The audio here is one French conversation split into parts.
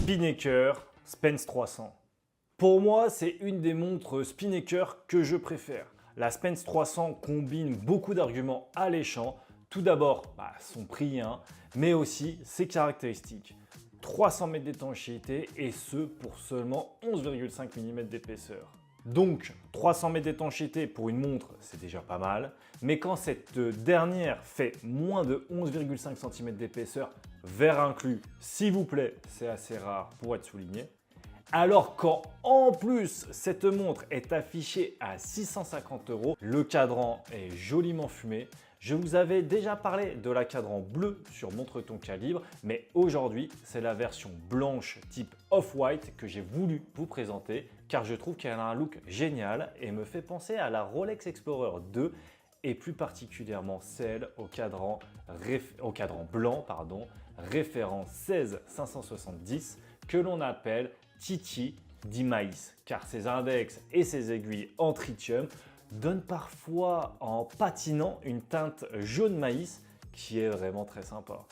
Spinnaker Spence 300. Pour moi, c'est une des montres Spinnaker que je préfère. La Spence 300 combine beaucoup d'arguments alléchants. Tout d'abord, son prix, mais aussi ses caractéristiques. 300 mètres d'étanchéité et ce pour seulement 11,5 mm d'épaisseur. Donc 300 mètres d'étanchéité pour une montre, c'est déjà pas mal, mais quand cette dernière fait moins de 11,5 cm d'épaisseur, verre inclus, s'il vous plaît, c'est assez rare pour être souligné. Alors quand en plus cette montre est affichée à 650 €, le cadran est joliment fumé. Je vous avais déjà parlé de la cadran bleue sur Montre ton calibre, mais aujourd'hui c'est la version blanche type off-white que j'ai voulu vous présenter car je trouve qu'elle a un look génial et me fait penser à la Rolex Explorer 2 et plus particulièrement celle au cadran blanc, référent 16570 que l'on appelle Titi di Maïs, car ses index et ses aiguilles en tritium donnent parfois en patinant une teinte jaune maïs qui est vraiment très sympa.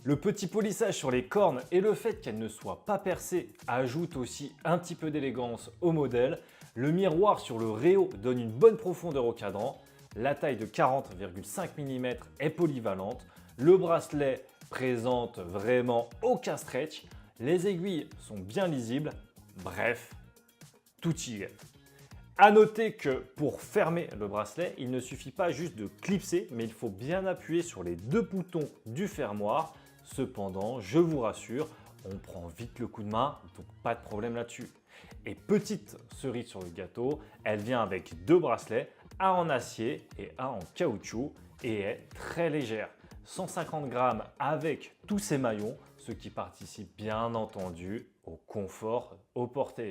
Le petit polissage sur les cornes et le fait qu'elles ne soient pas percées ajoute aussi un petit peu d'élégance au modèle. Le miroir sur le réo donne une bonne profondeur au cadran. La taille de 40,5 mm est polyvalente. Le bracelet présente vraiment aucun stretch. Les aiguilles sont bien lisibles. Bref, tout y est. À noter que pour fermer le bracelet, il ne suffit pas juste de clipser, mais il faut bien appuyer sur les deux boutons du fermoir. Cependant, je vous rassure, on prend vite le coup de main, donc pas de problème là-dessus. Et petite cerise sur le gâteau, elle vient avec deux bracelets, un en acier et un en caoutchouc et est très légère. 150 grammes avec tous ces maillons, ce qui participe bien entendu au confort au porté.